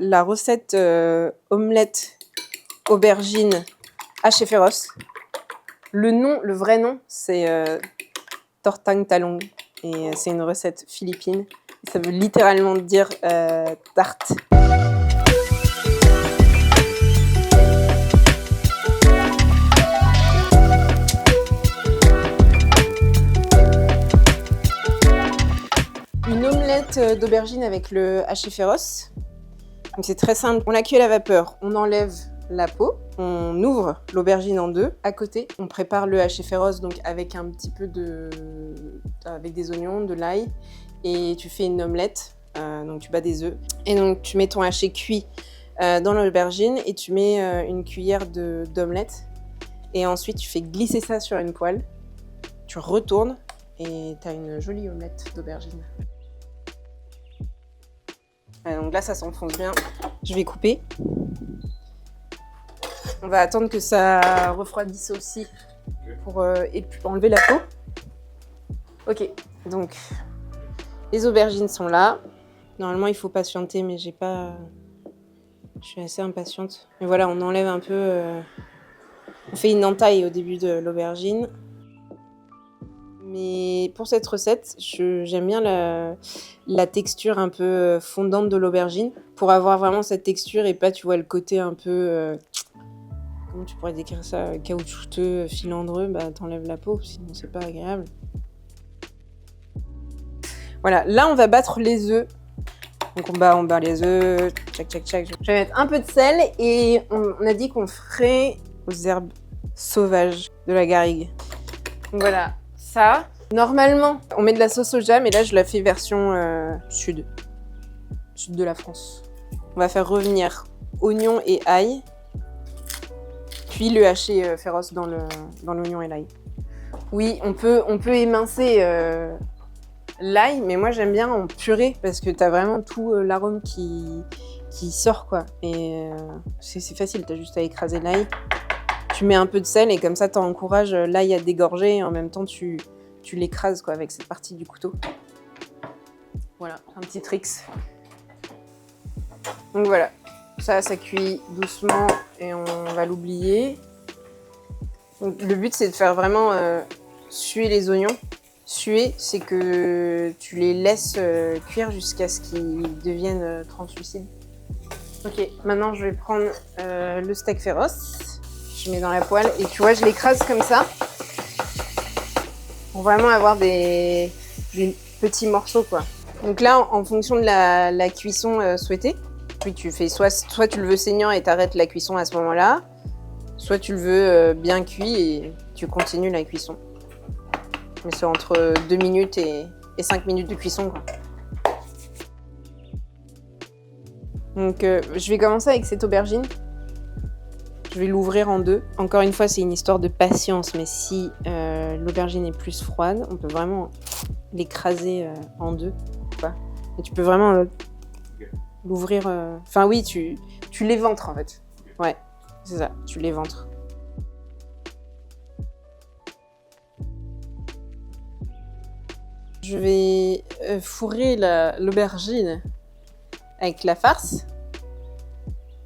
la recette omelette aubergine haché féroce. Le vrai nom, c'est Tortang Talong. Et c'est une recette philippine. Ça veut littéralement dire tarte. Une omelette d'aubergine avec le haché féroce. Donc c'est très simple. On la cuit à la vapeur. On enlève la peau, on ouvre l'aubergine en deux. À côté, on prépare le haché féroce donc avec un petit peu avec des oignons, de l'ail, et tu fais une omelette. Donc tu bats des œufs et donc tu mets ton haché cuit dans l'aubergine et tu mets une cuillère d'omelette et ensuite tu fais glisser ça sur une poêle. Tu retournes et tu as une jolie omelette d'aubergine. Donc là, ça s'enfonce bien. Je vais couper. On va attendre que ça refroidisse aussi pour enlever la peau. Ok, donc les aubergines sont là. Normalement, il faut patienter, mais je suis assez impatiente. Mais voilà, on enlève un peu. On fait une entaille au début de l'aubergine. Mais pour cette recette, j'aime bien la texture un peu fondante de l'aubergine. Pour avoir vraiment cette texture et pas, tu vois, le côté un peu... comment tu pourrais décrire ça, caoutchouteux, filandreux, bah t'enlèves la peau, sinon c'est pas agréable. Voilà, là on va battre les œufs. Donc on bat les œufs, tchac tchac tchac. Je vais mettre un peu de sel et on a dit qu'on ferait aux herbes sauvages de la garrigue. Donc voilà, ça. Normalement, on met de la sauce soja, mais là je la fais version sud de la France. On va faire revenir oignon et ail. Puis le haché féroce dans l'oignon et l'ail. Oui, on peut émincer l'ail, mais moi j'aime bien en purée parce que t'as vraiment tout l'arôme qui sort quoi. Et c'est facile, t'as juste à écraser l'ail. Tu mets un peu de sel et comme ça t'encourages l'ail à dégorger et en même temps tu l'écrases quoi avec cette partie du couteau. Voilà, un petit tricks. Donc voilà. Ça cuit doucement et on va l'oublier. Le but, c'est de faire vraiment suer les oignons. Suer, c'est que tu les laisses cuire jusqu'à ce qu'ils deviennent translucides. Ok, maintenant je vais prendre le steak féroce. Je mets dans la poêle et tu vois, je l'écrase comme ça. Pour vraiment avoir des petits morceaux, quoi. Donc là, en fonction de la cuisson souhaitée, puis tu fais soit tu le veux saignant et t'arrêtes la cuisson à ce moment-là, soit tu le veux bien cuit et tu continues la cuisson. Mais c'est entre 2 minutes et 5 minutes de cuisson, quoi. Donc je vais commencer avec cette aubergine. Je vais l'ouvrir en deux. Encore une fois, c'est une histoire de patience, mais si l'aubergine est plus froide, on peut vraiment l'écraser en deux. Quoi. Et tu peux vraiment l'ouvrir. Enfin oui, tu l'éventres en fait. Ouais, c'est ça, tu l'éventres. Je vais fourrer l'aubergine avec la farce.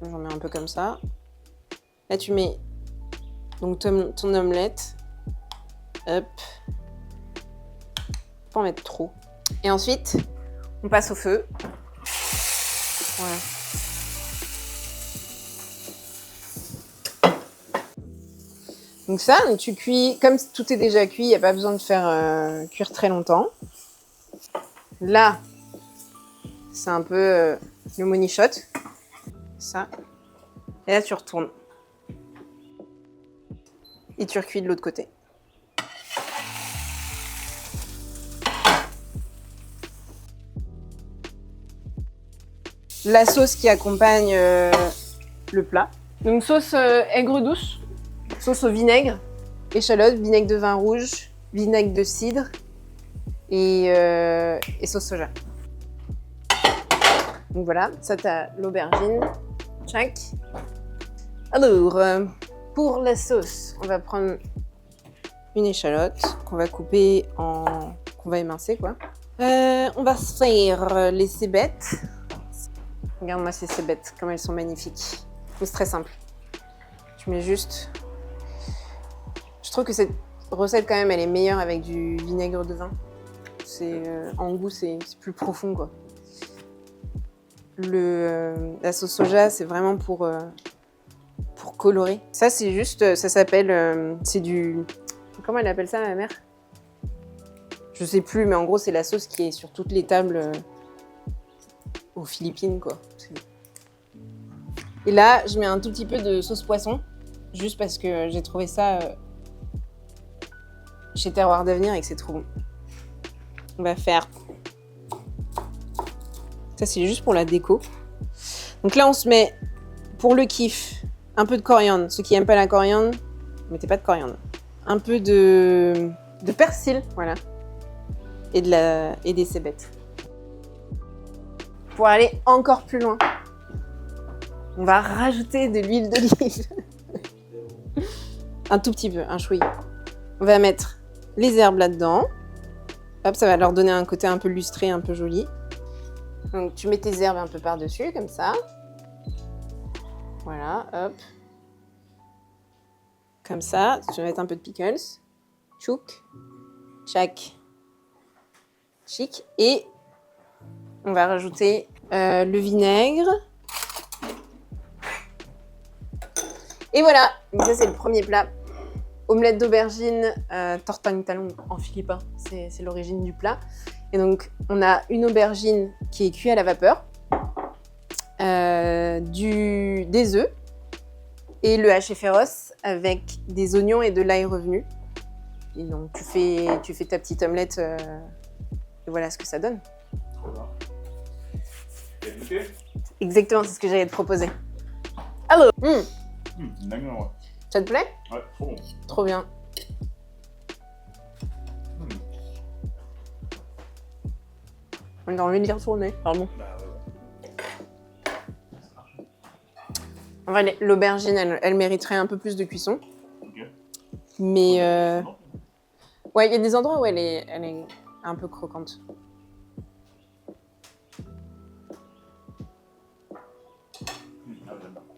J'en mets un peu comme ça. Là, tu mets donc ton omelette. Hop. Faut pas en mettre trop. Et ensuite, on passe au feu. Voilà. Donc ça, tu cuis, comme tout est déjà cuit, il n'y a pas besoin de faire cuire très longtemps. Là, c'est un peu le money shot. Ça. Et là, tu retournes. Et tu recuis de l'autre côté. La sauce qui accompagne le plat. Donc sauce aigre douce, sauce au vinaigre, échalote, vinaigre de vin rouge, vinaigre de cidre et sauce soja. Donc voilà, ça t'as l'aubergine. Tchac. Alors, pour la sauce, on va prendre une échalote qu'on va couper qu'on va émincer quoi. On va se faire les cébettes. Regarde-moi ces bêtes, comme elles sont magnifiques. C'est très simple. Tu mets juste... Je trouve que cette recette, quand même, elle est meilleure avec du vinaigre de vin. En goût, c'est plus profond, quoi. La sauce soja, c'est vraiment pour colorer. Ça, c'est juste... Ça s'appelle... c'est du... Comment elle appelle ça, ma mère? Je sais plus, mais en gros, c'est la sauce qui est sur toutes les tables aux Philippines, quoi. Et là, je mets un tout petit peu de sauce poisson, juste parce que j'ai trouvé ça chez Terroir d'Avenir et que c'est trop bon. On va faire... Ça, c'est juste pour la déco. Donc là, on se met, pour le kiff, un peu de coriandre. Ceux qui n'aiment pas la coriandre, mettez pas de coriandre. Un peu de persil, voilà. Et des cébettes. Pour aller encore plus loin, on va rajouter de l'huile d'olive. Un tout petit peu, un chouï. On va mettre les herbes là-dedans. Hop, ça va leur donner un côté un peu lustré, un peu joli. Donc tu mets tes herbes un peu par-dessus, comme ça. Voilà, hop. Comme ça, tu vas mettre un peu de pickles. Chouk. Tchac. Chic. Et on va rajouter le vinaigre. Et voilà, donc ça c'est le premier plat. Omelette d'aubergine, tortang talong en philippin, c'est l'origine du plat. Et donc on a une aubergine qui est cuite à la vapeur, des œufs et le haché féroce avec des oignons et de l'ail revenu. Et donc tu fais ta petite omelette et voilà ce que ça donne. Trop bien. Et goûter? Exactement, c'est ce que j'allais te proposer. Allô. D'accord, ouais. Ça te plaît? Ouais, trop bon. Trop bien. On a envie de y retourner, pardon. Bah ouais. En vrai, l'aubergine, elle mériterait un peu plus de cuisson. Ok. Mais ouais, il y a des endroits où elle est un peu croquante.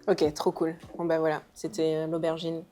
Ok, trop cool. Bon bah voilà, c'était l'aubergine.